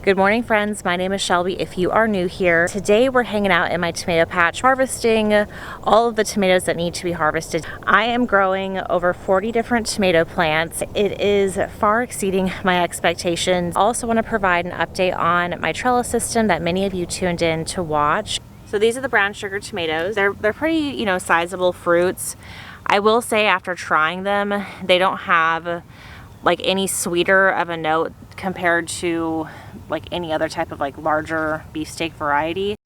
Good morning, friends. My name is Shelby. If you are new here, today we're hanging out in my tomato patch harvesting all of the tomatoes that need to be harvested. I am growing over 40 different tomato plants. It is far exceeding my expectations. I also want to provide an update on my trellis system that many of you tuned in to watch. So these are the brown sugar tomatoes. They're pretty, sizable fruits. I will say after trying them, they don't have like any sweeter of a note compared to like any other type of like larger beefsteak variety.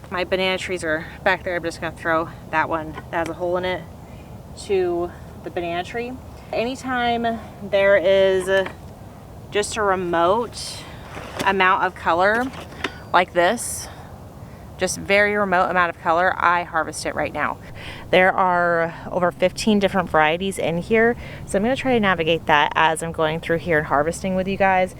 My banana trees are back there. I'm just gonna throw that one that has a hole in it to the banana tree. Anytime there is just a remote amount of color like this, just very remote amount of color, I harvest it right now. There are over 15 different varieties in here, so I'm going to try to navigate that as I'm going through here and harvesting with you guys.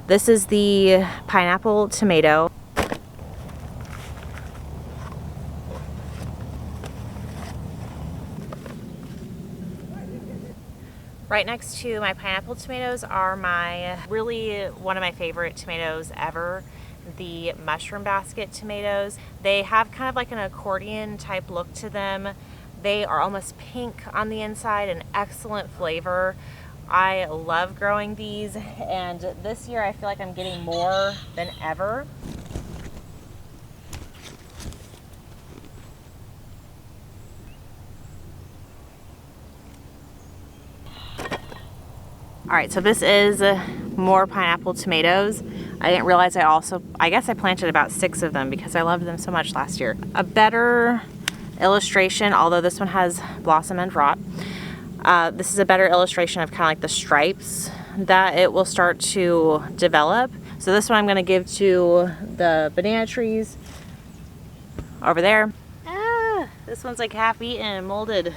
This is the pineapple tomato. Right next to my pineapple tomatoes are really one of my favorite tomatoes ever, the mushroom basket tomatoes. They have kind of like an accordion type look to them. They are almost pink on the inside, an excellent flavor. I love growing these, and this year I feel like I'm getting more than ever. All right, so this is more pineapple tomatoes. I didn't realize I guess I planted about 6 of them because I loved them so much last year. A better illustration, although this one has blossom and rot, this is a better illustration of kind of like the stripes that it will start to develop. So this one I'm gonna give to the banana trees over there. This one's like half eaten and molded.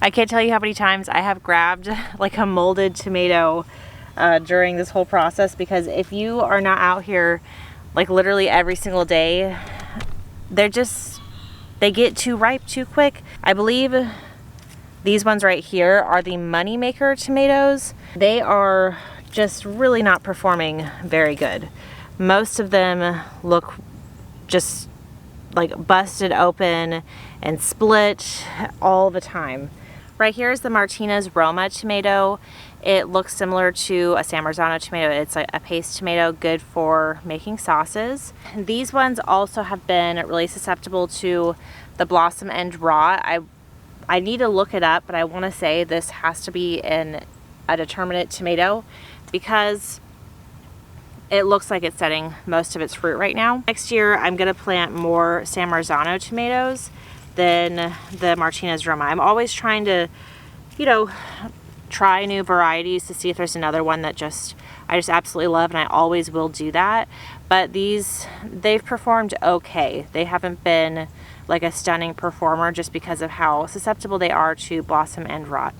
I can't tell you how many times I have grabbed like a molded tomato during this whole process, because if you are not out here like literally every single day, they get too ripe too quick. I believe these ones right here are the money maker tomatoes. They are just really not performing very good. Most of them look just like busted open and split all the time. Right here is the Martinez Roma tomato. It looks similar to a San Marzano tomato. It's a paste tomato, good for making sauces. These ones also have been really susceptible to the blossom end rot. I need to look it up, but I want to say this has to be in a determinate tomato because it looks like it's setting most of its fruit right now. Next year, I'm going to plant more San Marzano tomatoes than the Martinez Roma. I'm always trying to, try new varieties to see if there's another one that I just absolutely love, and I always will do that. But they've performed okay. They haven't been like a stunning performer just because of how susceptible they are to blossom end rot.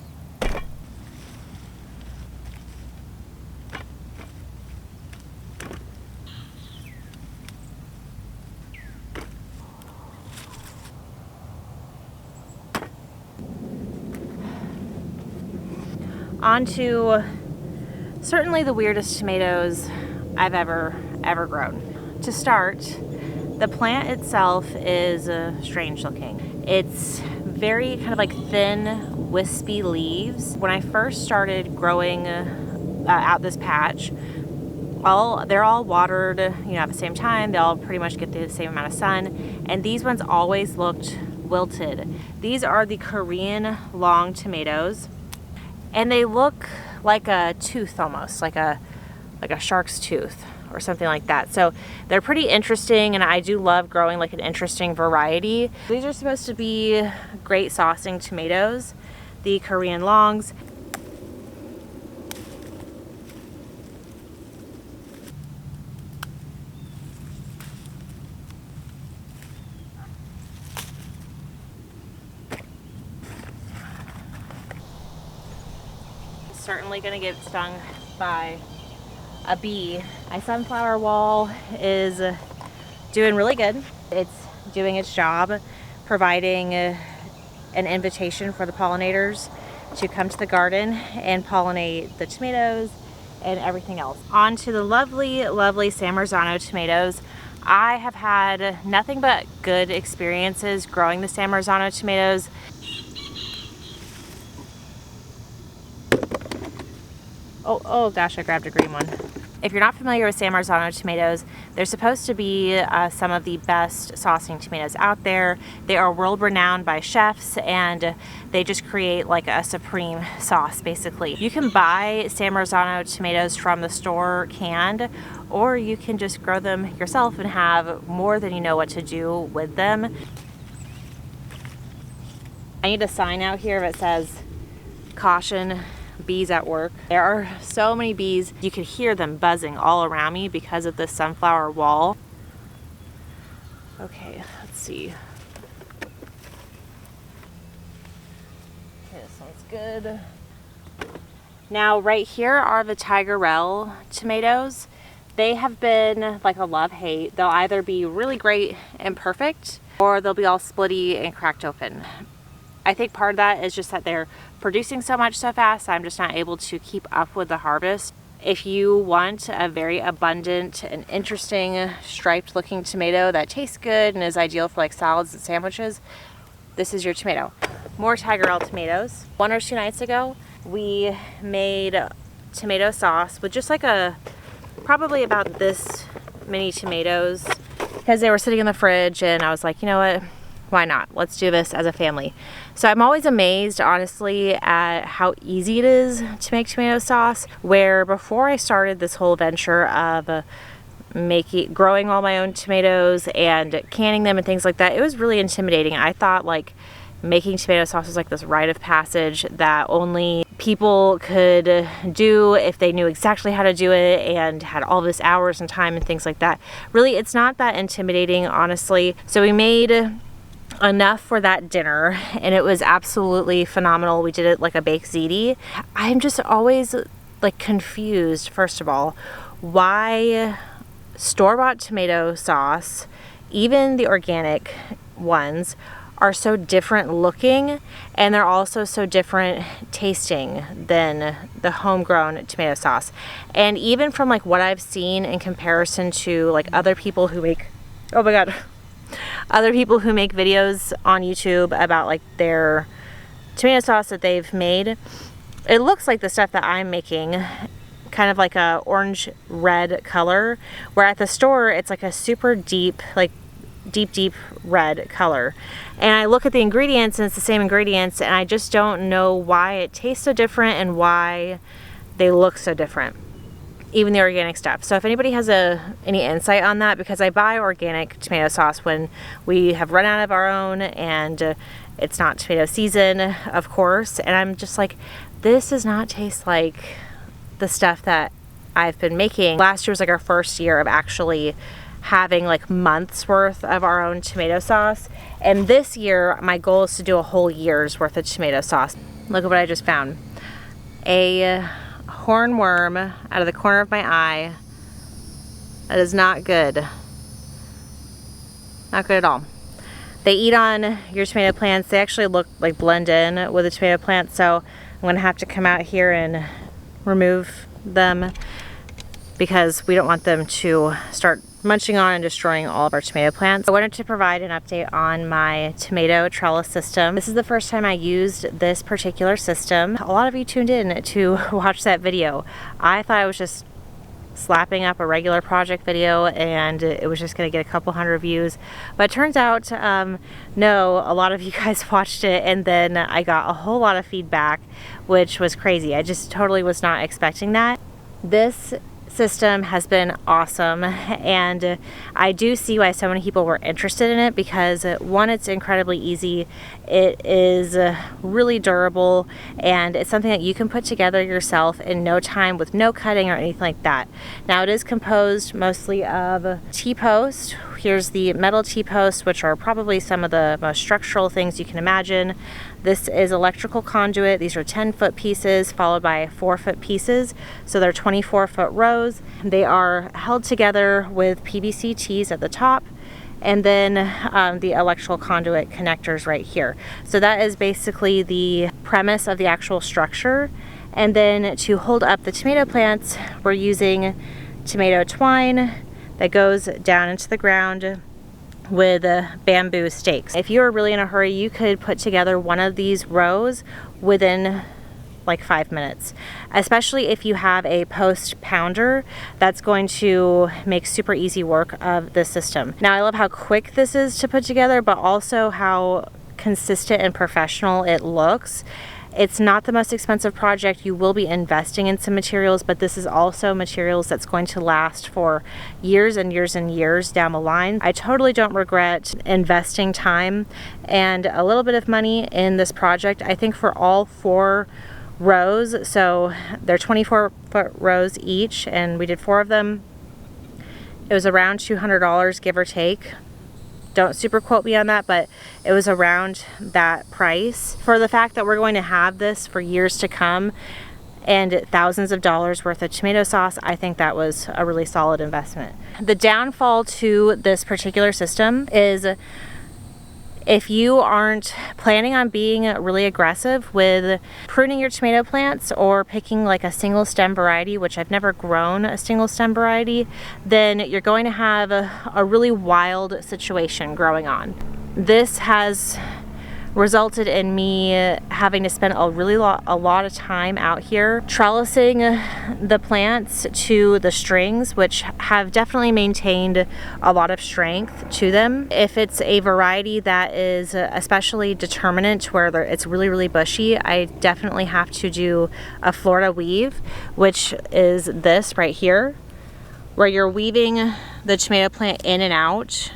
On to certainly the weirdest tomatoes I've ever grown. To start, the plant itself is strange looking. It's very kind of like thin, wispy leaves. When I first started growing out this patch, they're all watered, at the same time. They all pretty much get the same amount of sun, and these ones always looked wilted. These are the Korean long tomatoes. And they look like a tooth almost, like a shark's tooth or something like that. So they're pretty interesting, and I do love growing like an interesting variety. These are supposed to be great saucing tomatoes, the Korean longs. Certainly gonna get stung by a bee. My sunflower wall is doing really good. It's doing its job, providing an invitation for the pollinators to come to the garden and pollinate the tomatoes and everything else. On to the lovely, lovely San Marzano tomatoes. I have had nothing but good experiences growing the San Marzano tomatoes. Oh gosh, I grabbed a green one. If you're not familiar with San Marzano tomatoes, they're supposed to be some of the best saucing tomatoes out there. They are world renowned by chefs, and they just create like a supreme sauce basically. You can buy San Marzano tomatoes from the store canned, or you can just grow them yourself and have more than you know what to do with them. I need a sign out here that says, "Caution, bees at work." There are so many bees. You could hear them buzzing all around me because of this sunflower wall. Okay, let's see. Okay, this one's good. Now right here are the Tigerella tomatoes. They have been like a love-hate. They'll either be really great and perfect, or they'll be all splitty and cracked open. I think part of that is just that they're producing so much so fast, I'm just not able to keep up with the harvest. If you want a very abundant and interesting striped looking tomato that tastes good and is ideal for like salads and sandwiches, this is your tomato. More Tigerella tomatoes. 1 or 2 nights ago, we made tomato sauce with just like probably about this many tomatoes, because they were sitting in the fridge, and I was like, you know what? Why not? Let's do this as a family. So I'm always amazed, honestly, at how easy it is to make tomato sauce, where before I started this whole venture of growing all my own tomatoes and canning them and things like that, it was really intimidating. I thought like making tomato sauce was like this rite of passage that only people could do if they knew exactly how to do it and had all this hours and time and things like that. Really, it's not that intimidating, honestly. So we made enough for that dinner, and it was absolutely phenomenal. We did it like a baked ziti. I'm just always like confused, first of all, why store-bought tomato sauce, even the organic ones, are so different looking, and they're also so different tasting than the homegrown tomato sauce. And even from like what I've seen in comparison to like other people who make, oh my god, other people who make videos on YouTube about like their tomato sauce that they've made, it looks like the stuff that I'm making, kind of like a orange red color, where at the store it's like a super deep, like deep red color. And I look at the ingredients and it's the same ingredients, and I just don't know why it tastes so different and why they look so different, even the organic stuff. So if anybody has any insight on that, because I buy organic tomato sauce when we have run out of our own and it's not tomato season, of course, and I'm just like, this does not taste like the stuff that I've been making. Last year was like our first year of actually having like months worth of our own tomato sauce, and this year my goal is to do a whole year's worth of tomato sauce. Look at what I just found. A hornworm out of the corner of my eye. That is not good. Not good at all. They eat on your tomato plants. They actually look like blend in with the tomato plants, so I'm gonna have to come out here and remove them, because we don't want them to start munching on and destroying all of our tomato plants. I wanted to provide an update on my tomato trellis system. This is the first time I used this particular system. A lot of you tuned in to watch that video. I thought I was just slapping up a regular project video and it was just gonna get a couple hundred views, but it turns out no, a lot of you guys watched it, and then I got a whole lot of feedback, which was crazy. I just totally was not expecting that. This system has been awesome, and I do see why so many people were interested in it, because one, it's incredibly easy, it is really durable, and it's something that you can put together yourself in no time with no cutting or anything like that. Now it is composed mostly of T-post. Here's the metal T-posts, which are probably some of the most structural things you can imagine. This is electrical conduit. These are 10-foot pieces followed by 4-foot pieces. So they're 24-foot rows. They are held together with PVC tees at the top, and then the electrical conduit connectors right here. So that is basically the premise of the actual structure. And then to hold up the tomato plants, we're using tomato twine that goes down into the ground with bamboo stakes. If you are really in a hurry, you could put together one of these rows within like 5 minutes, especially if you have a post pounder. That's going to make super easy work of this system. Now, I love how quick this is to put together, but also how consistent and professional it looks. It's not the most expensive project. You will be investing in some materials, but this is also materials that's going to last for years and years and years down the line. I totally don't regret investing time and a little bit of money in this project. I think for all 4 rows, so they're 24-foot rows each, and we did 4 of them. It was around $200, give or take. Don't super quote me on that, but it was around that price. For the fact that we're going to have this for years to come and thousands of dollars worth of tomato sauce, I think that was a really solid investment. The downfall to this particular system is if you aren't planning on being really aggressive with pruning your tomato plants or picking like a single stem variety, which I've never grown a single stem variety, then you're going to have a really wild situation growing on. This has resulted in me having to spend a lot of time out here trellising the plants to the strings, which have definitely maintained a lot of strength to them. If it's a variety that is especially determinate where it's really bushy, I definitely have to do a Florida weave, which is this right here, where you're weaving the tomato plant in and out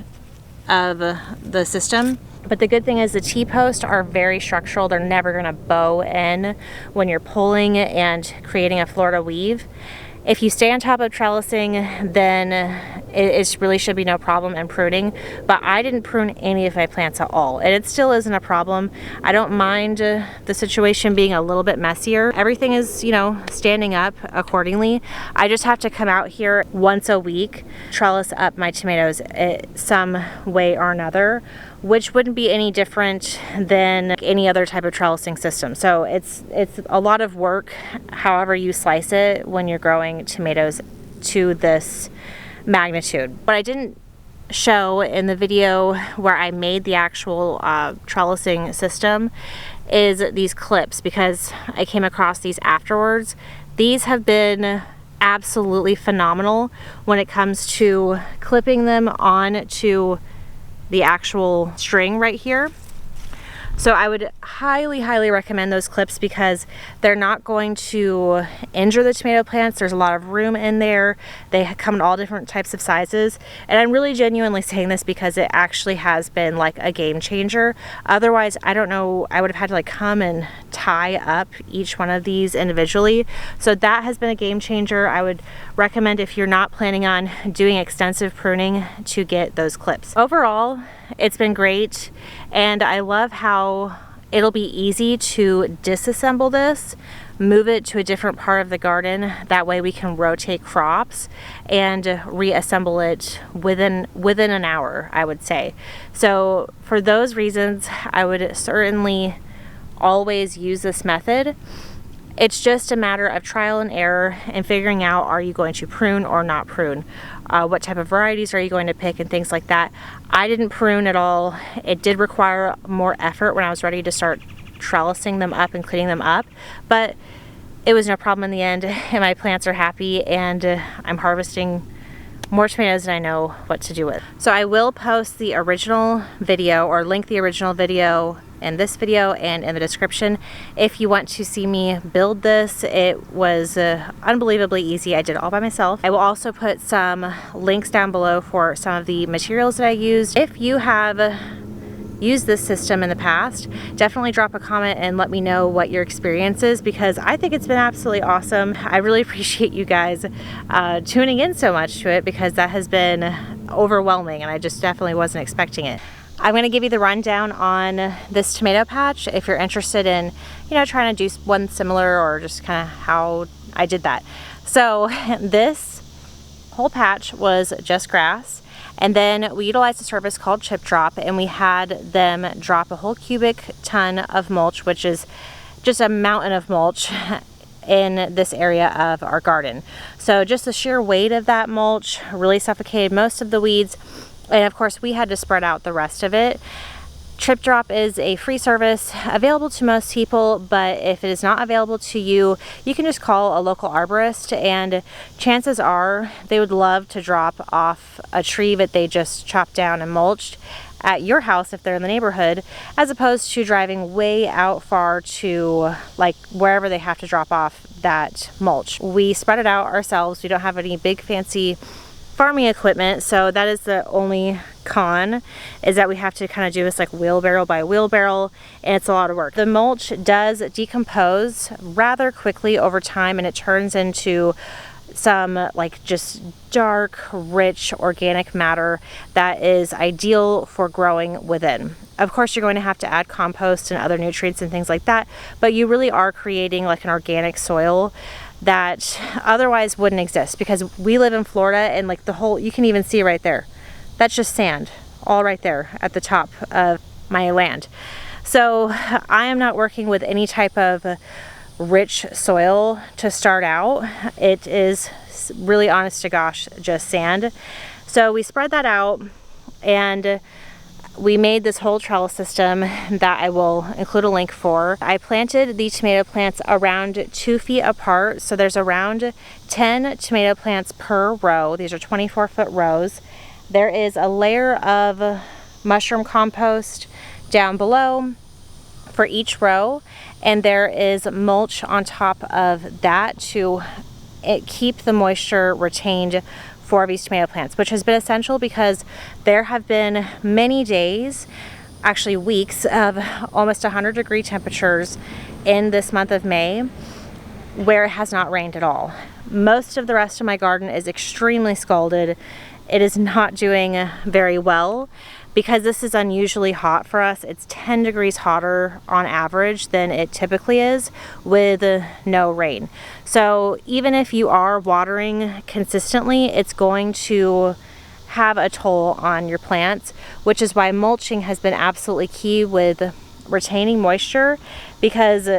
of the system. But the good thing is the T-posts are very structural. They're never gonna bow in when you're pulling and creating a Florida weave. If you stay on top of trellising, then it really should be no problem in pruning. But I didn't prune any of my plants at all, and it still isn't a problem. I don't mind the situation being a little bit messier. Everything is, you know, standing up accordingly. I just have to come out here once a week, trellis up my tomatoes some way or another, which wouldn't be any different than any other type of trellising system. So it's a lot of work, however you slice it, when you're growing tomatoes to this magnitude. What I didn't show in the video where I made the actual trellising system is these clips, because I came across these afterwards. These have been absolutely phenomenal when it comes to clipping them on to the actual string right here. So I would highly recommend those clips, because they're not going to injure the tomato plants. There's a lot of room in there. They come in all different types of sizes. And I'm really genuinely saying this because it actually has been like a game changer. Otherwise, I don't know, I would have had to like come and tie up each one of these individually. So that has been a game changer. I would recommend, if you're not planning on doing extensive pruning, to get those clips. Overall, it's been great, and I love how it'll be easy to disassemble this, move it to a different part of the garden. That way we can rotate crops and reassemble it within an hour, I would say. So for those reasons, I would certainly always use this method. It's just a matter of trial and error and figuring out, are you going to prune or not prune? What type of varieties are you going to pick and things like that. I didn't prune at all. It did require more effort when I was ready to start trellising them up and cleaning them up, but it was no problem in the end, and my plants are happy, and I'm harvesting more tomatoes than I know what to do with. So I will post the original video, or link the original video in this video and in the description if you want to see me build this. It was unbelievably easy. I did it all by myself. I will also put some links down below for some of the materials that I used. If you have used this system in the past, definitely drop a comment and let me know what your experience is, because I think it's been absolutely awesome. I really appreciate you guys tuning in so much to it, because that has been overwhelming and I just definitely wasn't expecting it. I'm going to give you the rundown on this tomato patch if you're interested in, you know, trying to do one similar or just kind of how I did that. So this whole patch was just grass, and then we utilized a service called Chip Drop, and we had them drop a whole cubic ton of mulch, which is just a mountain of mulch in this area of our garden. So just the sheer weight of that mulch really suffocated most of the weeds. And of course, we had to spread out the rest of it. Chip Drop is a free service available to most people, but if it is not available to you, you can just call a local arborist, and chances are they would love to drop off a tree that they just chopped down and mulched at your house if they're in the neighborhood, as opposed to driving way out far to like wherever they have to drop off that mulch. We spread it out ourselves. We don't have any big fancy farming equipment, so that is the only con, is that we have to kind of do this like wheelbarrow by wheelbarrow, and it's a lot of work. The mulch does decompose rather quickly over time, and it turns into some like just dark, rich organic matter that is ideal for growing within. Of course, you're going to have to add compost and other nutrients and things like that, but you really are creating like an organic soil that otherwise wouldn't exist, because we live in Florida, and like the whole, you can even see right there, that's just sand all right there at the top of my land. So I am not working with any type of rich soil to start out. It is really, honest to gosh, just sand. So we spread that out, and we made this whole trellis system that I will include a link for. I planted the tomato plants around 2 feet apart. So there's around 10 tomato plants per row. These are 24-foot rows. There is a layer of mushroom compost down below for each row, and there is mulch on top of that to keep the moisture retained for these tomato plants, which has been essential because there have been many days, actually weeks, of almost 100-degree temperatures in this month of May where it has not rained at all. Most of the rest of my garden is extremely scalded. It is not doing very well because this is unusually hot for us. It's 10 degrees hotter on average than it typically is with no rain. So even if you are watering consistently, it's going to have a toll on your plants, which is why mulching has been absolutely key with retaining moisture, because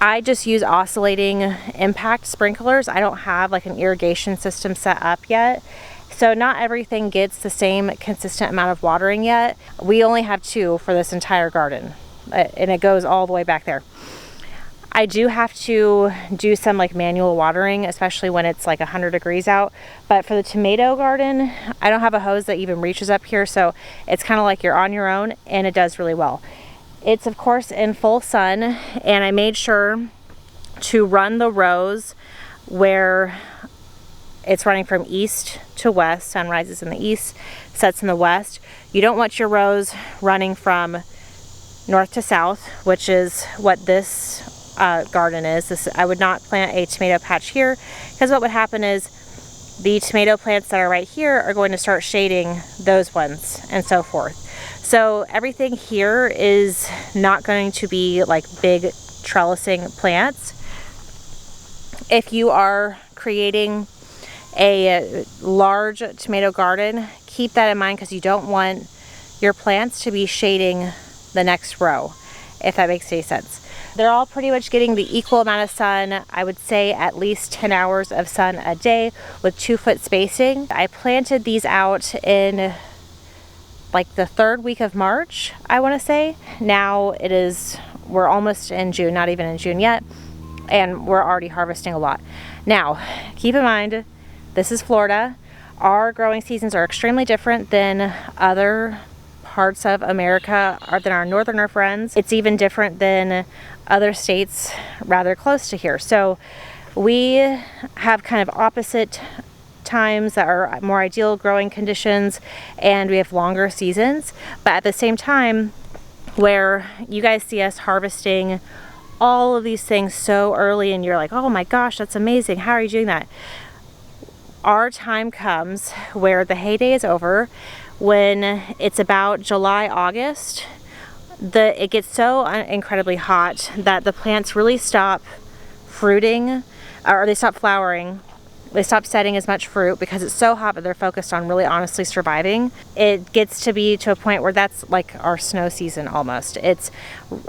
I just use oscillating impact sprinklers. I don't have like an irrigation system set up yet. So not everything gets the same consistent amount of watering yet. We only have 2 for this entire garden, and it goes all the way back there. I do have to do some like manual watering, especially when it's like 100 degrees out. But for the tomato garden, I don't have a hose that even reaches up here, so it's kind of like you're on your own, and it does really well. It's of course in full sun, and I made sure to run the rows where it's running from east to west. Sun rises in the east, sets in the west. You don't want your rows running from north to south, which is what this garden is. I would not plant a tomato patch here, because what would happen is the tomato plants that are right here are going to start shading those ones and so forth. So everything here is not going to be like big trellising plants. If you are creating a large tomato garden, keep that in mind, because you don't want your plants to be shading the next row, if that makes any sense. They're all pretty much getting the equal amount of sun. I would say at least 10 hours of sun a day with 2-foot spacing. I planted these out in like the 3rd week of March, I want to say. Now we're almost in June, not even in June yet, and we're already harvesting a lot. Now, keep in mind, this is Florida. Our growing seasons are extremely different than other parts of America, or than our northerner friends. It's even different than other states rather close to here. So we have kind of opposite times that are more ideal growing conditions, and we have longer seasons. But at the same time, where you guys see us harvesting all of these things so early, and you're like, oh my gosh, that's amazing, how are you doing that? Our time comes where the heyday is over. when it's about July, August, it gets so incredibly hot that the plants really stop fruiting, or they stop flowering. They stop setting as much fruit because it's so hot, but they're focused on really honestly surviving. It gets to be to a point where that's like our snow season almost. It's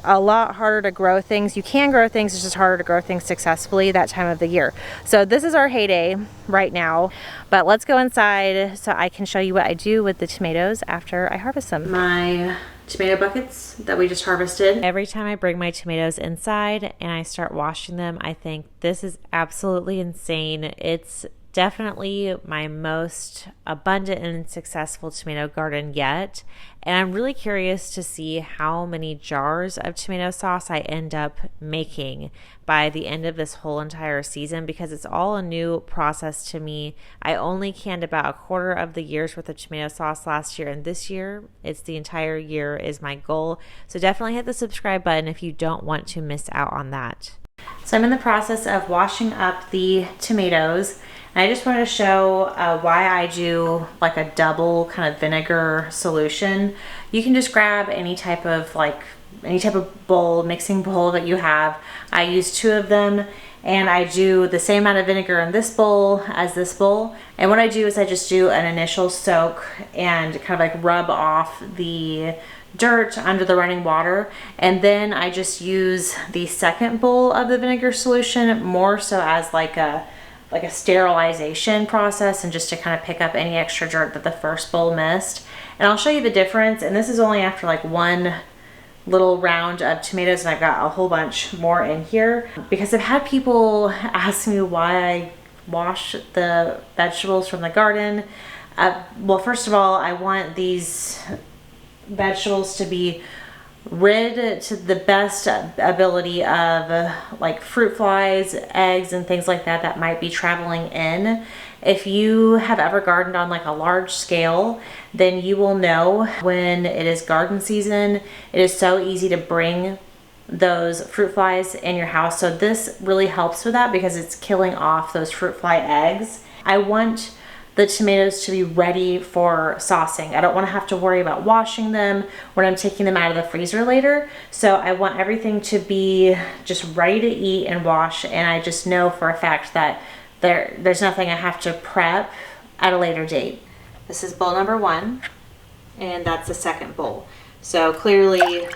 a lot harder to grow things. You can grow things, it's just harder to grow things successfully that time of the year. So this is our heyday right now, but let's go inside so I can show you what I do with the tomatoes after I harvest them. My tomato buckets that we just harvested. Every time I bring my tomatoes inside and I start washing them, I think this is absolutely insane. It's definitely my most abundant and successful tomato garden yet. And I'm really curious to see how many jars of tomato sauce I end up making by the end of this whole entire season, because it's all a new process to me. I only canned about a quarter of the year's worth of tomato sauce last year, and this year it's the entire year is my goal. So definitely hit the subscribe button if you don't want to miss out on that. So I'm in the process of washing up the tomatoes. And I just wanted to show why I do like a double kind of vinegar solution. You can just grab any type of bowl, mixing bowl that you have. I use 2 of them, and I do the same amount of vinegar in this bowl as this bowl. And what I do is I just do an initial soak and kind of like rub off the dirt under the running water, and then I just use the second bowl of the vinegar solution more so as like a sterilization process, and just to kind of pick up any extra dirt that the first bowl missed. And I'll show you the difference, and this is only after like 1 little round of tomatoes, and I've got a whole bunch more in here because I've had people ask me why I wash the vegetables from the garden. Well, first of all, I want these vegetables to be rid to the best ability of like fruit flies, eggs, and things like that that might be traveling in. If you have ever gardened on like a large scale, then you will know when it is garden season, it is so easy to bring those fruit flies in your house. So this really helps with that because it's killing off those fruit fly eggs. I want the tomatoes to be ready for saucing. I don't want to have to worry about washing them when I'm taking them out of the freezer later. So I want everything to be just ready to eat and wash, and I just know for a fact that there's nothing I have to prep at a later date. This is bowl number 1, and that's the second bowl. So clearly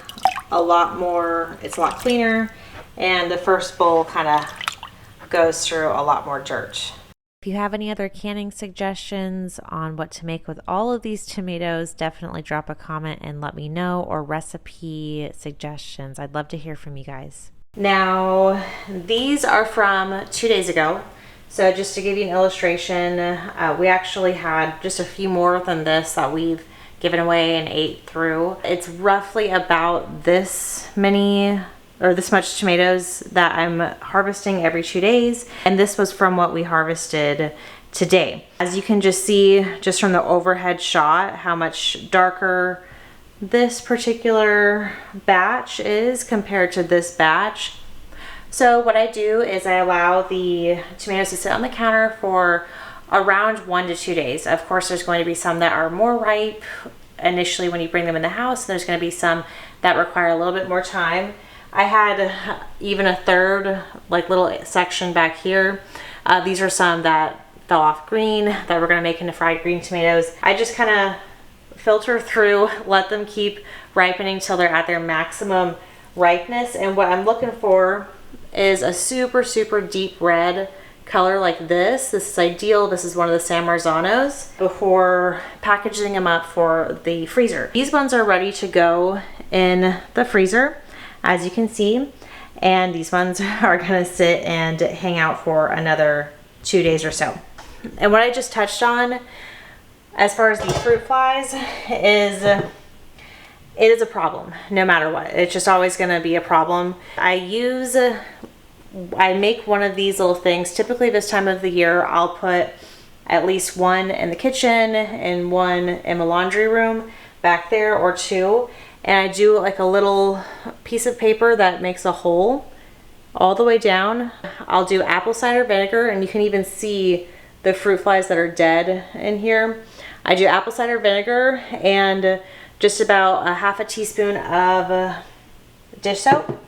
a lot more, it's a lot cleaner, and the first bowl kind of goes through a lot more dirt. If you have any other canning suggestions on what to make with all of these tomatoes, definitely drop a comment and let me know, or recipe suggestions. I'd love to hear from you guys. Now, these are from 2 days ago. So just to give you an illustration, we actually had just a few more than this that we've given away and ate through. It's roughly about this many or this much tomatoes that I'm harvesting every 2 days. And this was from what we harvested today. As you can just see, just from the overhead shot, how much darker this particular batch is compared to this batch. So what I do is I allow the tomatoes to sit on the counter for around 1 to 2 days. Of course, there's going to be some that are more ripe initially when you bring them in the house, and there's going to be some that require a little bit more time. I had even a third like little section back here. These are some that fell off green that we're going to make into fried green tomatoes. I just kind of filter through, let them keep ripening till they're at their maximum ripeness. And what I'm looking for is a super, super deep red color like this. This is ideal. This is one of the San Marzanos before packaging them up for the freezer. These ones are ready to go in the freezer, as you can see, and these ones are going to sit and hang out for another 2 days or so. And what I just touched on as far as these fruit flies is it is a problem no matter what. It's just always going to be a problem. I make one of these little things. Typically this time of the year I'll put at least one in the kitchen and one in the laundry room back there, or 2. And I do like a little piece of paper that makes a hole all the way down. I'll do apple cider vinegar, and you can even see the fruit flies that are dead in here. I do apple cider vinegar and just about a half a teaspoon of dish soap.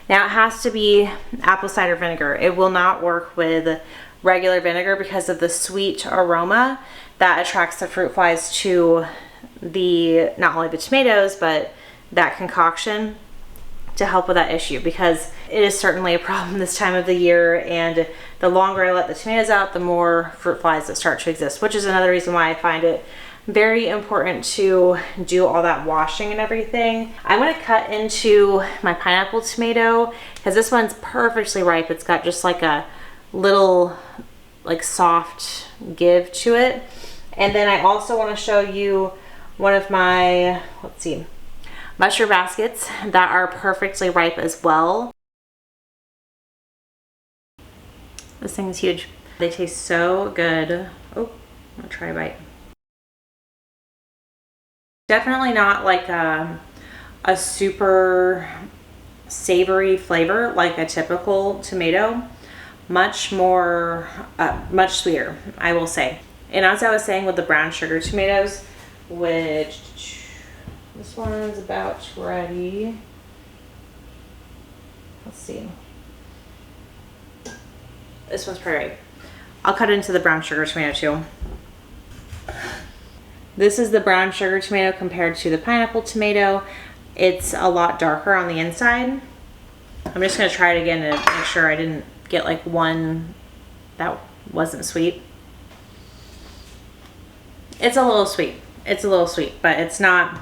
Now it has to be apple cider vinegar. It will not work with regular vinegar because of the sweet aroma that attracts the fruit flies to not only the tomatoes, but that concoction to help with that issue, because it is certainly a problem this time of the year, and the longer I let the tomatoes out, the more fruit flies that start to exist, which is another reason why I find it very important to do all that washing and everything. I'm going to cut into my pineapple tomato because this one's perfectly ripe. It's got just like a little like soft give to it. And then I also want to show you one of my, let's see, mushroom baskets that are perfectly ripe as well. This thing is huge. They taste so good. Oh, I'm gonna try a bite. Definitely not like a super savory flavor like a typical tomato. Much more, much sweeter, I will say. And as I was saying with the brown sugar tomatoes, which this one's about ready. Let's see. This one's pretty ripe. I'll cut into the brown sugar tomato too. This is the brown sugar tomato compared to the pineapple tomato. It's a lot darker on the inside. I'm just gonna try it again to make sure I didn't get like one that wasn't sweet. It's a little sweet. It's a little sweet, but it's not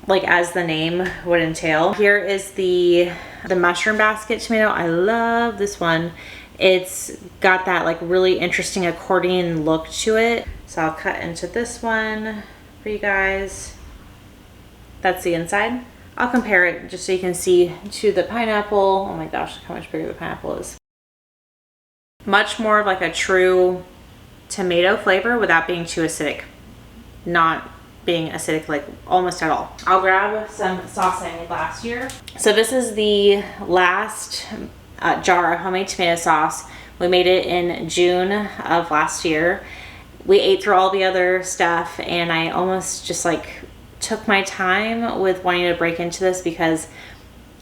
like as the name would entail. Here is the mushroom basket tomato. I love this one. It's got that like really interesting accordion look to it. So I'll cut into this one for you guys. That's the inside. I'll compare it just so you can see to the pineapple. Oh my gosh, look how much bigger the pineapple is. Much more of like a true tomato flavor without being too acidic. Not being acidic like almost at all. I'll grab some sauce I made last year. So this is the last jar of homemade tomato sauce. We made it in June of last year. We ate through all the other stuff and I almost just like took my time with wanting to break into this because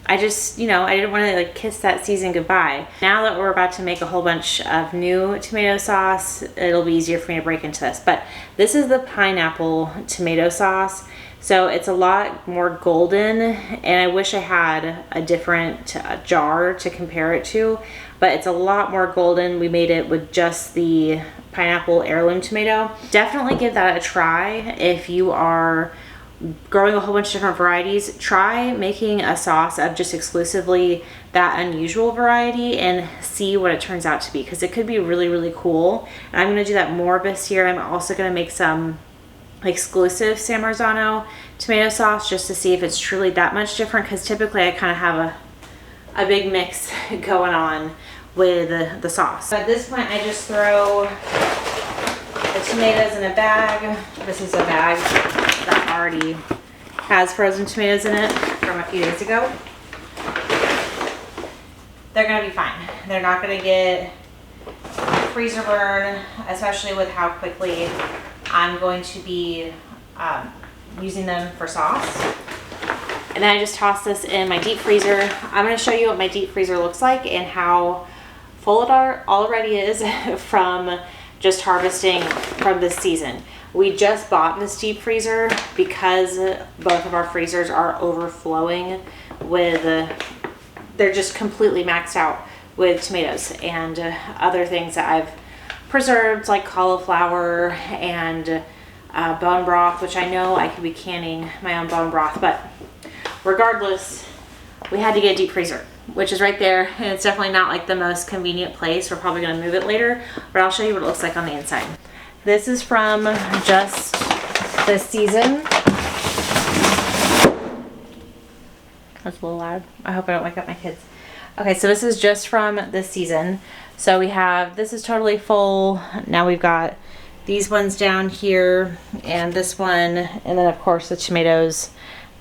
I just, you know, I didn't want to like kiss that season goodbye. Now that we're about to make a whole bunch of new tomato sauce, it'll be easier for me to break into this. But this is the pineapple tomato sauce. So it's a lot more golden and I wish I had a different jar to compare it to, but it's a lot more golden. We made it with just the pineapple heirloom tomato. Definitely give that a try if you are growing a whole bunch of different varieties. Try making a sauce of just exclusively that unusual variety and see what it turns out to be, because it could be really, really cool. And I'm going to do that more this year. I'm also going to make some exclusive San Marzano tomato sauce just to see if it's truly that much different, because typically I kind of have a big mix going on with the sauce. So at this point I just throw the tomatoes in a bag. This is a bag that already has frozen tomatoes in it from a few days ago. They're gonna be fine. They're not gonna get freezer burn, especially with how quickly I'm going to be using them for sauce. And then I just toss this in my deep freezer. I'm gonna show you what my deep freezer looks like and how full it already is from just harvesting from this season. We just bought this deep freezer because both of our freezers are overflowing with, they're just completely maxed out with tomatoes and other things that I've preserved, like cauliflower and bone broth, which I know I could be canning my own bone broth, but regardless, we had to get a deep freezer, which is right there, and it's definitely not like the most convenient place. We're probably gonna move it later, but I'll show you what it looks like on the inside. This is from just this season. That's a little loud. I hope I don't wake up my kids. Okay, so this is just from this season. So we have, this is totally full. Now we've got these ones down here and this one, and then of course the tomatoes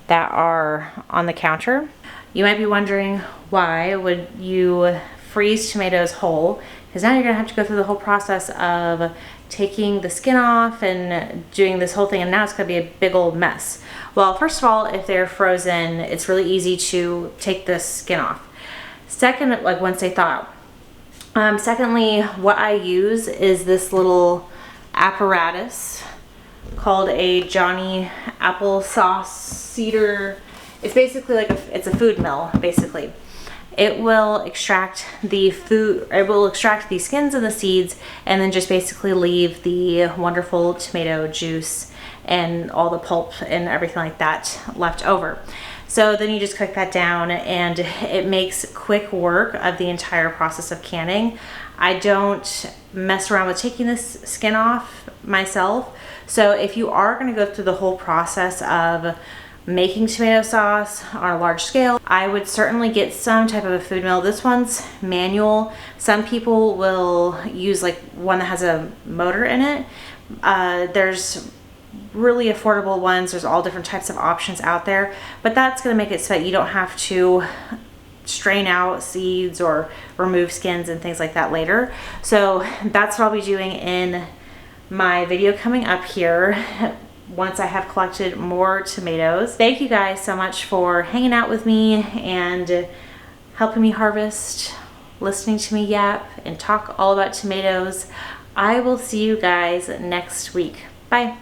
that are on the counter. You might be wondering, why would you freeze tomatoes whole? Because now you're gonna have to go through the whole process of taking the skin off and doing this whole thing, and now it's gonna be a big old mess. Well, first of all, if they're frozen, it's really easy to take the skin off. Second, like once they thaw out. Secondly, what I use is this little apparatus called a Johnny applesauce cedar. It's basically like it's a food mill, basically. It will extract the food, it will extract the skins and the seeds, and then just basically leave the wonderful tomato juice and all the pulp and everything like that left over. So then you just cook that down, and it makes quick work of the entire process of canning. I don't mess around with taking this skin off myself. So if you are going to go through the whole process of making tomato sauce on a large scale, I would certainly get some type of a food mill. This one's manual. Some people will use like one that has a motor in it. There's really affordable ones. There's all different types of options out there, but that's going to make it so that you don't have to strain out seeds or remove skins and things like that later. So that's what I'll be doing in my video coming up here once I have collected more tomatoes. Thank you guys so much for hanging out with me and helping me harvest, listening to me yap and talk all about tomatoes. I will see you guys next week. Bye.